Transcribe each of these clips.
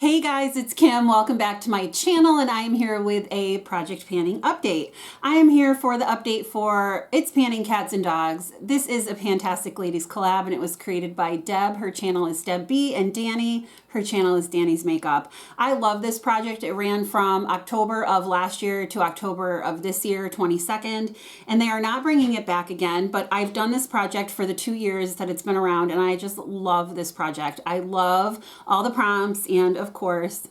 Hey guys, it's Kim. Welcome back to my channel, and I am here with a project panning update. I am here for the update for It's Panning Cats and Dogs. This is a Fantastic Ladies collab, and it was created by Deb. Her channel is Deb B, and Dannie. Her channel is Dannie's Makeup. I love this project. It ran from October of last year to October of this year, 22nd, and they are not bringing it back again, but I've done this project for the 2 years that it's been around, and I just love this project. I love all the prompts, and of course,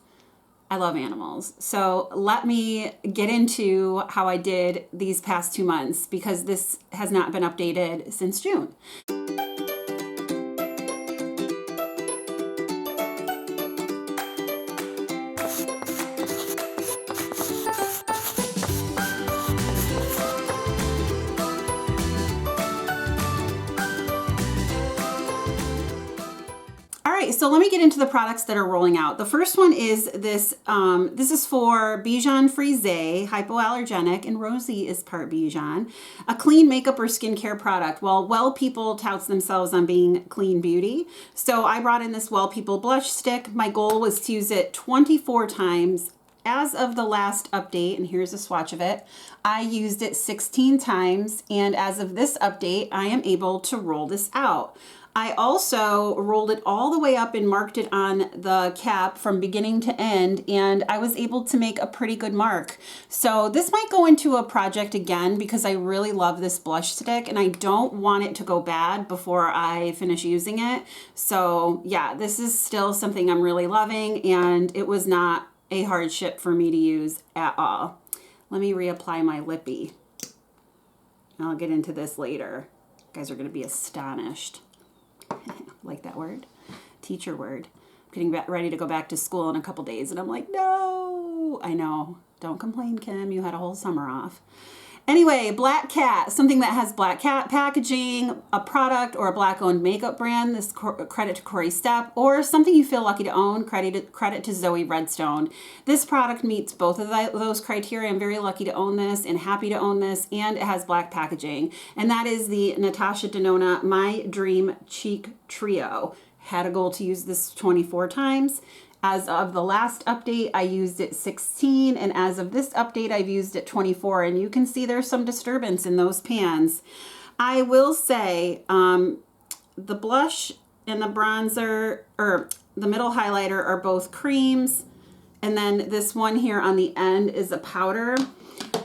I love animals. So let me get into how I did these past 2 months, because this has not been updated since June. So let me get into the products that are rolling out. The first one is this. This is for Bijan Frise, hypoallergenic, and Rosie is part Bijan. A clean makeup or skincare product. Well People touts themselves on being clean beauty. So I brought in this Well People blush stick. My goal was to use it 24 times. As of the last update, and here's a swatch of it, I used it 16 times. And as of this update, I am able to roll this out. I also rolled it all the way up and marked it on the cap from beginning to end, and I was able to make a pretty good mark. So this might go into a project again because I really love this blush stick and I don't want it to go bad before I finish using it. So yeah, this is still something I'm really loving, and it was not a hardship for me to use at all. Let me reapply my lippy. I'll get into this later. You guys are going to be astonished. Like that word, teacher word. I'm getting ready to go back to school in a couple days, and I'm like, no. I know, don't complain, Kim, you had a whole summer off. Anyway, Black Cat, something that has Black Cat packaging, a product or a Black owned makeup brand. This credit to Corey Stepp, or something you feel lucky to own. Credit to Zoe Redstone. This product meets both of those criteria. I'm very lucky to own this and happy to own this, and it has black packaging. And that is the Natasha Denona My Dream Cheek Trio. Had a goal to use this 24 times. As of the last update, I used it 16, and as of this update, I've used it 24, and you can see there's some disturbance in those pans. I will say the blush and the bronzer, or the middle highlighter, are both creams, and then this one here on the end is a powder.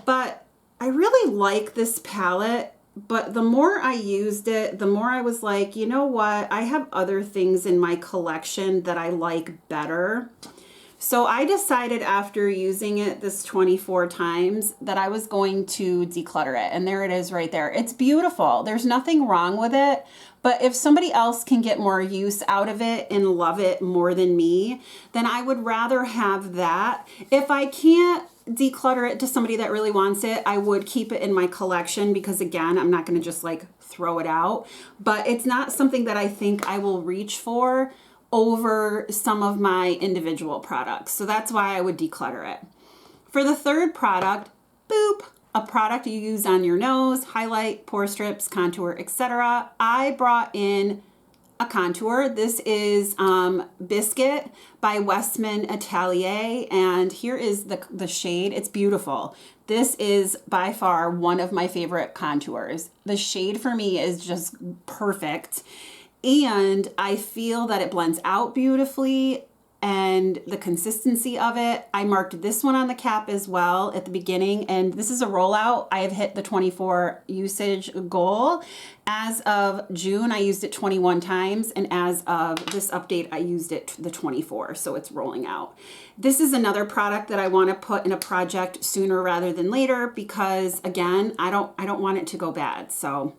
But I really like this palette. But the more I used it, the more I was like, you know what? I have other things in my collection that I like better. So I decided after using it this 24 times that I was going to declutter it. And there it is right there. It's beautiful. There's nothing wrong with it. But if somebody else can get more use out of it and love it more than me, then I would rather have that. If I can't declutter it to somebody that really wants it, I would keep it in my collection, because again, I'm not going to just like throw it out. But it's not something that I think I will reach for over some of my individual products. So that's why I would declutter it. For the third product, boop, a product you use on your nose, highlight, pore strips, contour, etc. I brought in a contour. This is Biscuit by Westman Atelier, and here is the shade. It's beautiful. This is by far one of my favorite contours. The shade for me is just perfect, and I feel that it blends out beautifully, and the consistency of it. I marked this one on the cap as well at the beginning, and this is a rollout. I have hit the 24 usage goal. As of June, I used it 21 times, and as of this update, I used it the 24, so it's rolling out. This is another product that I want to put in a project sooner rather than later, because again, I don't want it to go bad. So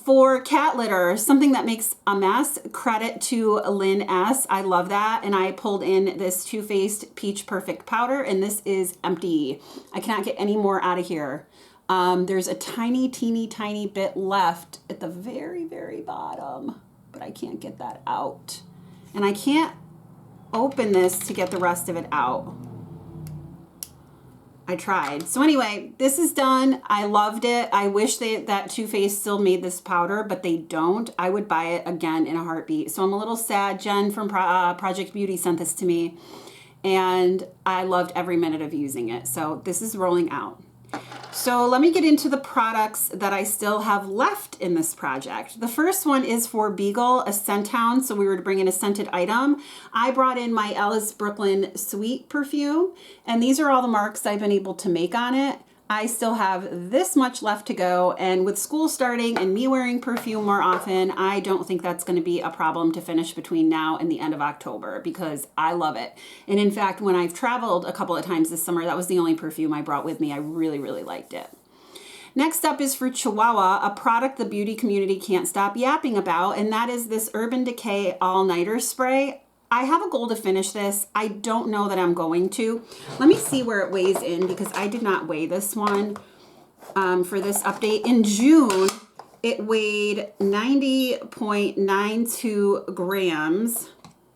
for cat litter, something that makes a mess, credit to Lynn S. I love that. And I pulled in this Too Faced Peach Perfect powder, and this is empty. I cannot get any more out of here. There's a teeny bit left at the very, very bottom, but I can't get that out. And I can't open this to get the rest of it out. I tried. So anyway, this is done. I loved it. I wish that Too Faced still made this powder, but they don't. I would buy it again in a heartbeat. So I'm a little sad. Jen from Project Beauty sent this to me, and I loved every minute of using it. So this is rolling out. So let me get into the products that I still have left in this project. The first one is for Beagle, a scent hound. So we were to bring in a scented item. I brought in my Alice Brooklyn Sweet perfume, and these are all the marks I've been able to make on it. I still have this much left to go, and with school starting and me wearing perfume more often, I don't think that's going to be a problem to finish between now and the end of October, because I love it. And in fact, when I've traveled a couple of times this summer, that was the only perfume I brought with me. I really, really liked it. Next up is for Chihuahua, a product the beauty community can't stop yapping about, and that is this Urban Decay All-Nighter Spray. I have a goal to finish this. I don't know that I'm going to. Let me see where it weighs in, because I did not weigh this one for this update. In June, it weighed 90.92 grams,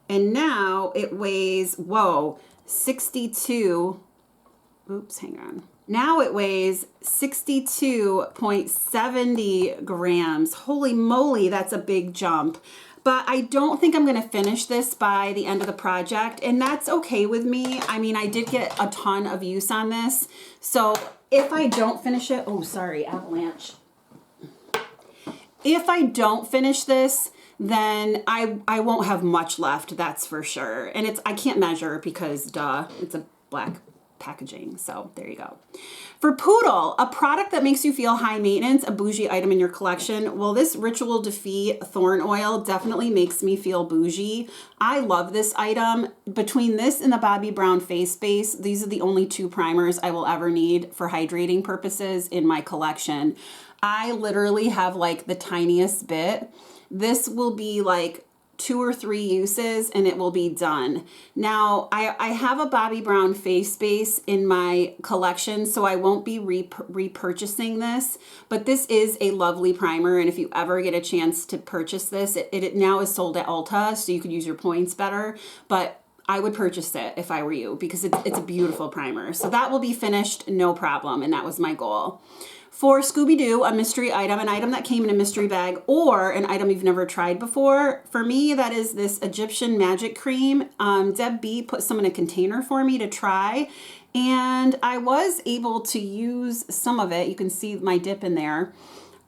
and now it weighs, 62. Oops, hang on. Now it weighs 62.70 grams. Holy moly, that's a big jump. But I don't think I'm going to finish this by the end of the project, and that's okay with me. I mean, I did get a ton of use on this. So if I don't finish it, oh, sorry, avalanche. If I don't finish this, then I won't have much left, that's for sure. And I can't measure because, duh, it's a black packaging. So there you go. For Poodle, a product that makes you feel high maintenance, a bougie item in your collection. Well, this Ritual Defeat Thorn Oil definitely makes me feel bougie. I love this item. Between this and the Bobbi Brown Face Base, these are the only two primers I will ever need for hydrating purposes in my collection. I literally have like the tiniest bit. This will be like 2 or 3 uses and it will be done. Now, I have a Bobbi Brown face base in my collection, so I won't be repurchasing this, but this is a lovely primer, and if you ever get a chance to purchase this, it now is sold at Ulta, so you could use your points better, but I would purchase it if I were you, because it's a beautiful primer. So that will be finished, no problem, and that was my goal. For Scooby-Doo, a mystery item, an item that came in a mystery bag, or an item you've never tried before. For me, that is this Egyptian magic cream. Deb B put some in a container for me to try, and I was able to use some of it. You can see my dip in there.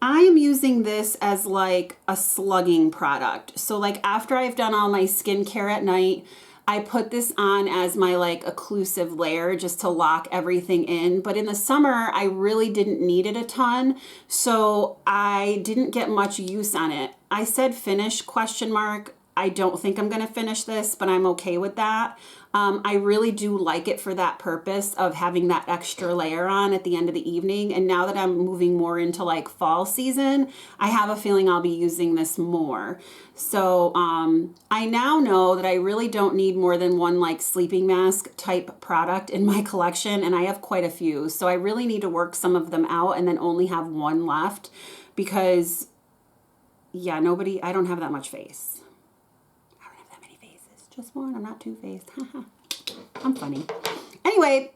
I am using this as like a slugging product. So like after I've done all my skincare at night, I put this on as my like occlusive layer just to lock everything in. But in the summer, I really didn't need it a ton, so I didn't get much use on it. I said finish, question mark. I don't think I'm going to finish this, but I'm okay with that. I really do like it for that purpose of having that extra layer on at the end of the evening. And now that I'm moving more into like fall season, I have a feeling I'll be using this more. So I now know that I really don't need more than one like sleeping mask type product in my collection, and I have quite a few. So I really need to work some of them out and then only have one left, because yeah, I don't have that much face. Just one. I'm not two-faced. I'm funny. Anyway,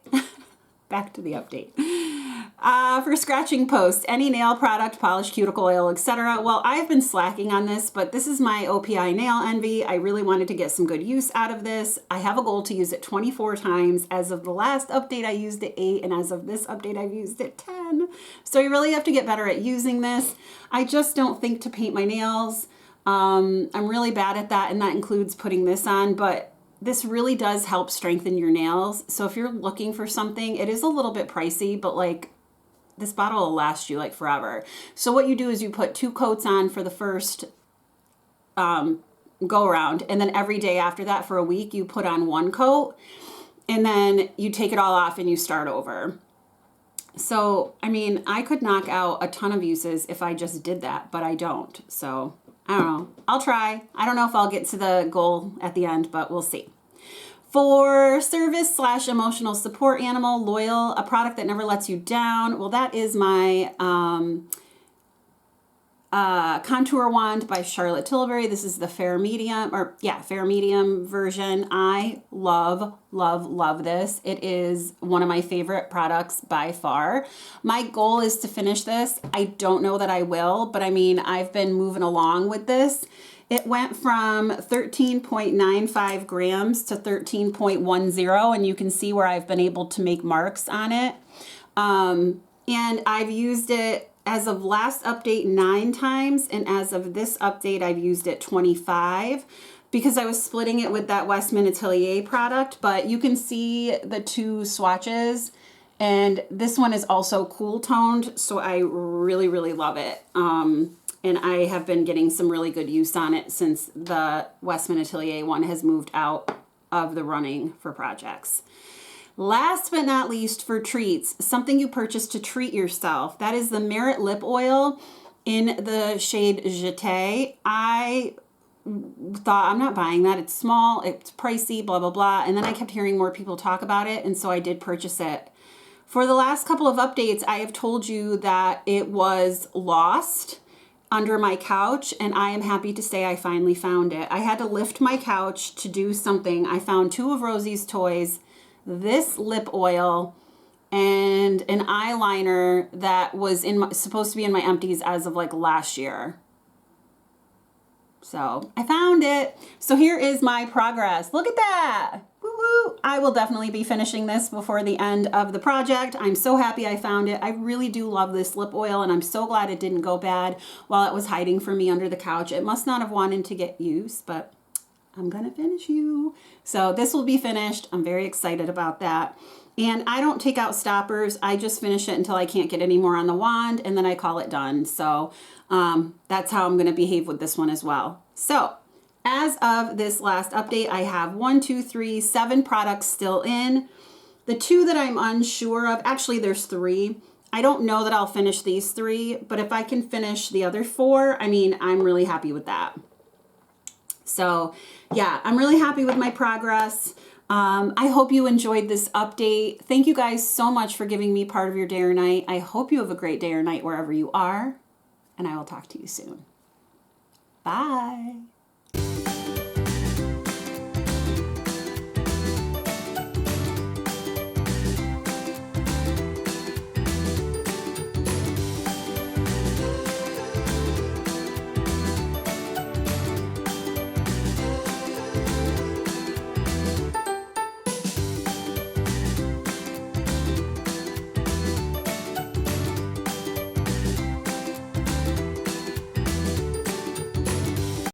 back to the update. For scratching post, any nail product, polish, cuticle oil, etc. Well, I've been slacking on this, but this is my OPI Nail Envy. I really wanted to get some good use out of this. I have a goal to use it 24 times. As of the last update, I used it 8, and as of this update, I've used it 10. So you really have to get better at using this. I just don't think to paint my nails. I'm really bad at that, and that includes putting this on, but this really does help strengthen your nails. So if you're looking for something, it is a little bit pricey, but like this bottle will last you like forever. So what you do is you put 2 coats on for the first go around, and then every day after that for a week, you put on 1 coat, and then you take it all off and you start over. So, I mean, I could knock out a ton of uses if I just did that, but I don't. So I don't know. I'll try. I don't know if I'll get to the goal at the end, but we'll see. For service/emotional support animal, Loyal, a product that never lets you down. Well, that is my contour wand by Charlotte Tilbury. This is the fair medium version. I love, love, love this. It is one of my favorite products by far. My goal is to finish this. I don't know that I will, but I mean, I've been moving along with this. It went from 13.95 grams to 13.10, and you can see where I've been able to make marks on it. And I've used it as of last update 9 times, and as of this update, I've used it 25 because I was splitting it with that Westman Atelier product, but you can see the 2 swatches, and this one is also cool toned, so I really, really love it. And I have been getting some really good use on it since the Westman Atelier one has moved out of the running for projects. Last but not least, for treats, something you purchase to treat yourself. That is the Merit Lip Oil in the shade Jeté. I thought, I'm not buying that. It's small, it's pricey, blah, blah, blah. And then I kept hearing more people talk about it, and so I did purchase it. For the last couple of updates, I have told you that it was lost under my couch, and I am happy to say I finally found it. I had to lift my couch to do something. I found 2 of Rosie's toys, this lip oil, and an eyeliner that was supposed to be in my empties as of like last year. So I found it. So here is my progress. Look at that. Woo-woo. I will definitely be finishing this before the end of the project. I'm so happy I found it. I really do love this lip oil, and I'm so glad it didn't go bad while it was hiding from me under the couch. It must not have wanted to get use, but I'm gonna finish you. So this will be finished. I'm very excited about that. And I don't take out stoppers. I just finish it until I can't get any more on the wand, and then I call it done. So that's how I'm gonna behave with this one as well. So as of this last update, I have 7 products still in. The 2 that I'm unsure of, actually there's 3. I don't know that I'll finish these 3, but if I can finish the other 4, I mean, I'm really happy with that. So yeah, I'm really happy with my progress. I hope you enjoyed this update. Thank you guys so much for giving me part of your day or night. I hope you have a great day or night wherever you are, and I will talk to you soon. Bye.